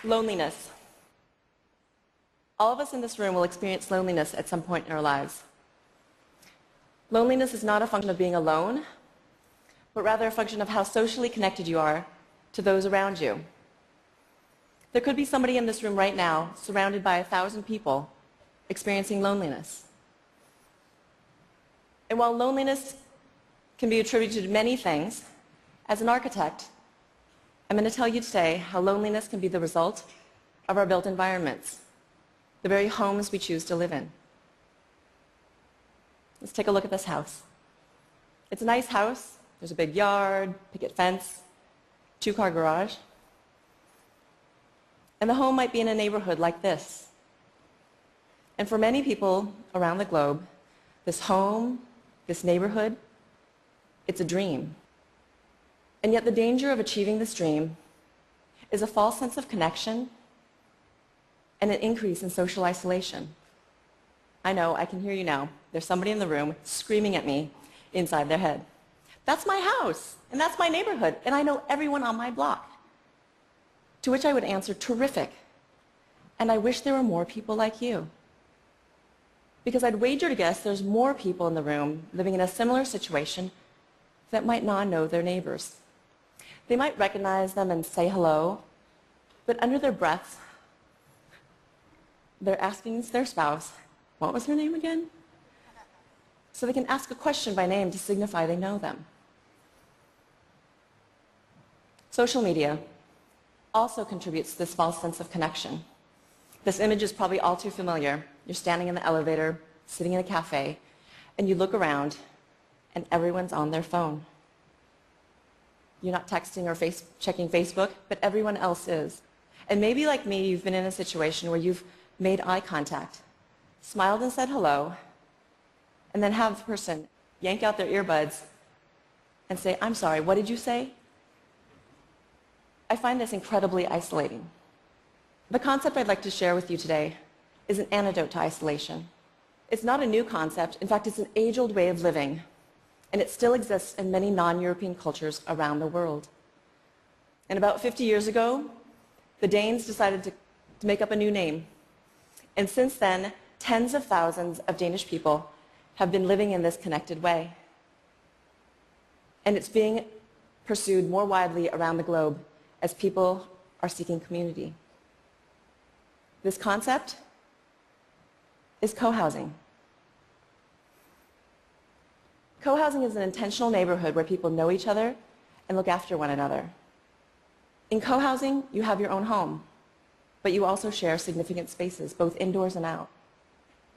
Loneliness. All of us in this room will experience loneliness at some point in our lives. Loneliness is not a function of being alone, but rather a function of how socially connected you are to those around you. There could be somebody in this room right now, surrounded by 1,000 people, experiencing loneliness. And while loneliness can be attributed to many things, as an architect, I'm going to tell you today how loneliness can be the result of our built environments, the very homes we choose to live in. Let's take a look at this house. It's a nice house. There's a big yard, picket fence, 2-car garage. And the home might be in a neighborhood like this. And for many people around the globe, this home, this neighborhood, it's a dream. And yet the danger of achieving this dream is a false sense of connection and an increase in social isolation. I know, I can hear you now. There's somebody in the room screaming at me inside their head. That's my house, and that's my neighborhood, and I know everyone on my block. To which I would answer, terrific. And I wish there were more people like you. Because I'd wager to guess there's more people in the room living in a similar situation that might not know their neighbors. They might recognize them and say hello, but under their breath, they're asking their spouse, what was her name again? So they can ask a question by name to signify they know them. Social media also contributes to this false sense of connection. This image is probably all too familiar. You're standing in the elevator, sitting in a cafe, and you look around, and everyone's on their phone. You're not texting or checking Facebook, but everyone else is. And maybe like me, you've been in a situation where you've made eye contact, smiled and said hello, and then have the person yank out their earbuds and say, I'm sorry, what did you say? I find this incredibly isolating. The concept I'd like to share with you today is an antidote to isolation. It's not a new concept. In fact, it's an age-old way of living, and it still exists in many non-European cultures around the world. And about 50 years ago, the Danes decided to make up a new name. And since then, tens of thousands of Danish people have been living in this connected way. And it's being pursued more widely around the globe as people are seeking community. This concept is co-housing. Co-housing is an intentional neighborhood where people know each other and look after one another. In co-housing, you have your own home, but you also share significant spaces, both indoors and out.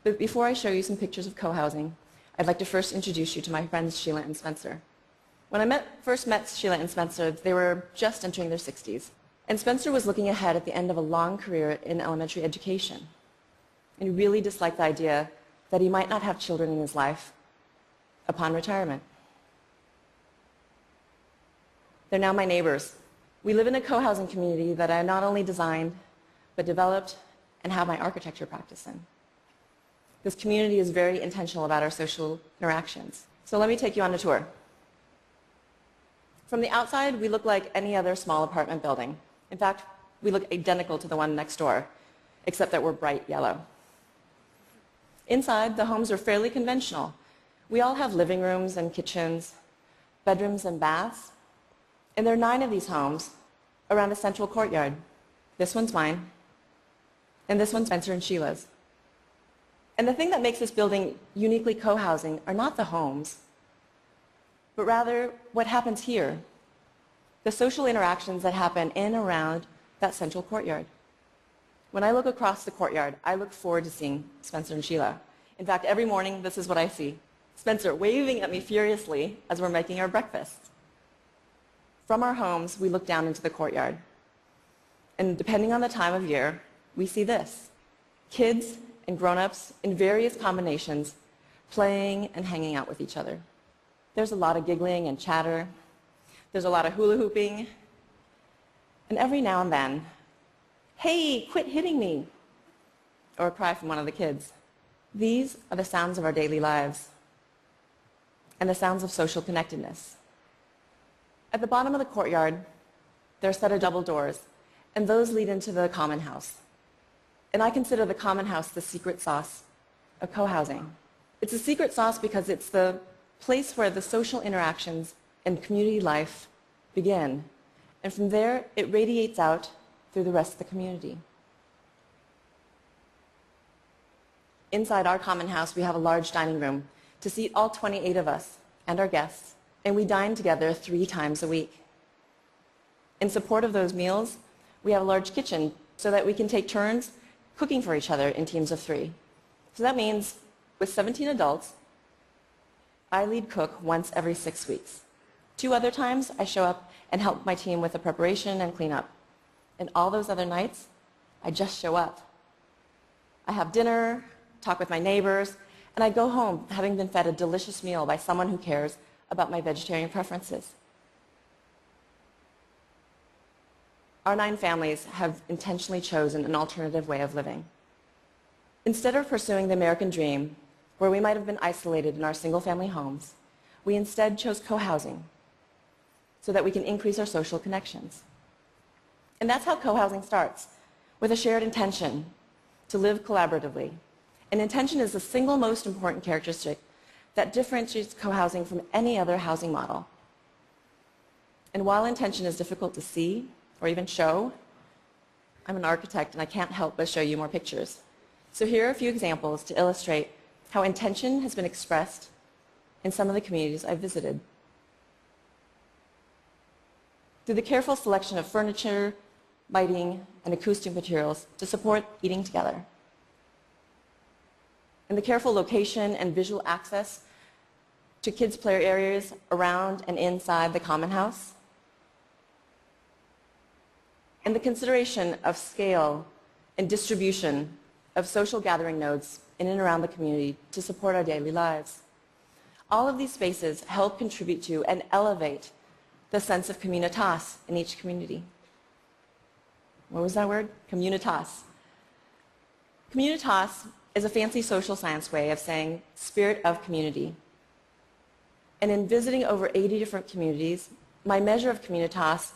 But before I show you some pictures of co-housing, I'd like to first introduce you to my friends Sheila and Spencer. When I first met Sheila and Spencer, they were just entering their 60s. And Spencer was looking ahead at the end of a long career in elementary education. And he really disliked the idea that he might not have children in his life upon retirement. They're now my neighbors. We live in a co-housing community that I not only designed, but developed and have my architecture practice in. This community is very intentional about our social interactions. So let me take you on a tour. From the outside, we look like any other small apartment building. In fact, we look identical to the one next door, except that we're bright yellow. Inside, the homes are fairly conventional. We all have living rooms and kitchens, bedrooms and baths, and there are 9 of these homes around a central courtyard. This one's mine, and this one's Spencer and Sheila's. And the thing that makes this building uniquely co-housing are not the homes, but rather what happens here, the social interactions that happen in and around that central courtyard. When I look across the courtyard, I look forward to seeing Spencer and Sheila. In fact, every morning, this is what I see. Spencer waving at me furiously as we're making our breakfast. From our homes, we look down into the courtyard. And depending on the time of year, we see this. Kids and grown-ups in various combinations playing and hanging out with each other. There's a lot of giggling and chatter. There's a lot of hula hooping. And every now and then, hey, quit hitting me, or a cry from one of the kids. These are the sounds of our daily lives and the sounds of social connectedness. At the bottom of the courtyard, there are a set of double doors, and those lead into the common house. And I consider the common house the secret sauce of co-housing. It's a secret sauce because it's the place where the social interactions and community life begin. And from there, it radiates out through the rest of the community. Inside our common house, we have a large dining room to seat all 28 of us and our guests, and we dine together 3 times a week. In support of those meals, we have a large kitchen so that we can take turns cooking for each other in teams of 3. So that means with 17 adults, I lead cook once every 6 weeks. 2 other times, I show up and help my team with the preparation and cleanup. And all those other nights, I just show up. I have dinner, talk with my neighbors, and I go home having been fed a delicious meal by someone who cares about my vegetarian preferences. Our 9 families have intentionally chosen an alternative way of living. Instead of pursuing the American dream, where we might have been isolated in our single-family homes, we instead chose co-housing so that we can increase our social connections. And that's how co-housing starts, with a shared intention to live collaboratively. And intention is the single most important characteristic that differentiates co-housing from any other housing model. And while intention is difficult to see or even show, I'm an architect and I can't help but show you more pictures. So here are a few examples to illustrate how intention has been expressed in some of the communities I've visited. Through the careful selection of furniture, lighting, and acoustic materials to support eating together. And the careful location and visual access to kids' play areas around and inside the common house. And the consideration of scale and distribution of social gathering nodes in and around the community to support our daily lives. All of these spaces help contribute to and elevate the sense of communitas in each community. What was that word? Communitas. Communitas is a fancy social science way of saying spirit of community. And in visiting over 80 different communities, my measure of communitas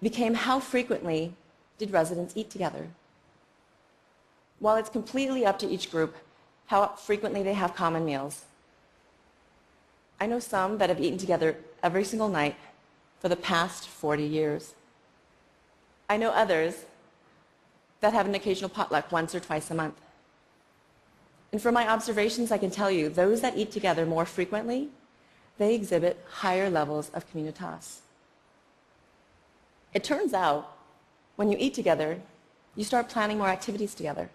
became how frequently did residents eat together. While it's completely up to each group how frequently they have common meals, I know some that have eaten together every single night for the past 40 years. I know others that have an occasional potluck once or twice a month. And from my observations, I can tell you, those that eat together more frequently, they exhibit higher levels of communitas. It turns out, when you eat together, you start planning more activities together.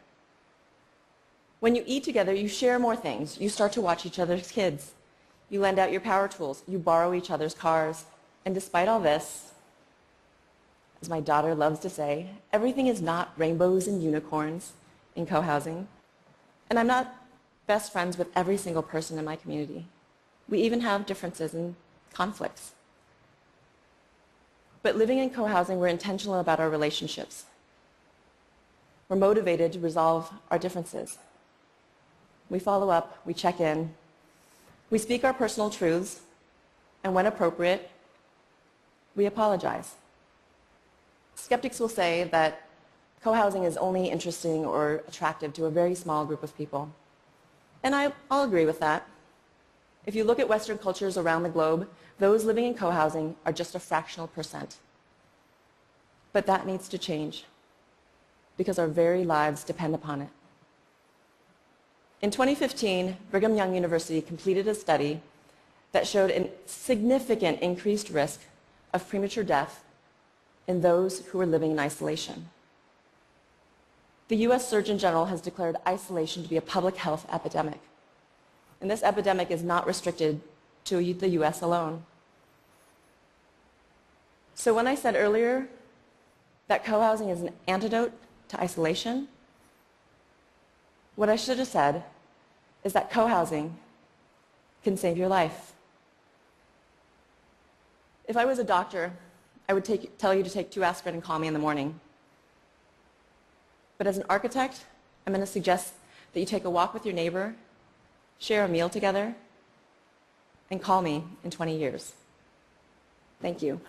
When you eat together, you share more things. You start to watch each other's kids. You lend out your power tools. You borrow each other's cars. And despite all this, as my daughter loves to say, everything is not rainbows and unicorns in co-housing. And I'm not best friends with every single person in my community. We even have differences and conflicts. But living in co-housing, we're intentional about our relationships. We're motivated to resolve our differences. We follow up, we check in, we speak our personal truths, and when appropriate, we apologize. Skeptics will say that co-housing is only interesting or attractive to a very small group of people. And I'll agree with that. If you look at Western cultures around the globe, those living in co-housing are just a fractional percent. But that needs to change because our very lives depend upon it. In 2015, Brigham Young University completed a study that showed a significant increased risk of premature death in those who were living in isolation. The US Surgeon General has declared isolation to be a public health epidemic. And this epidemic is not restricted to the US alone. So when I said earlier that co-housing is an antidote to isolation, what I should have said is that co-housing can save your life. If I was a doctor, I would tell you to take 2 aspirin and call me in the morning. But as an architect, I'm going to suggest that you take a walk with your neighbor, share a meal together, and call me in 20 years. Thank you.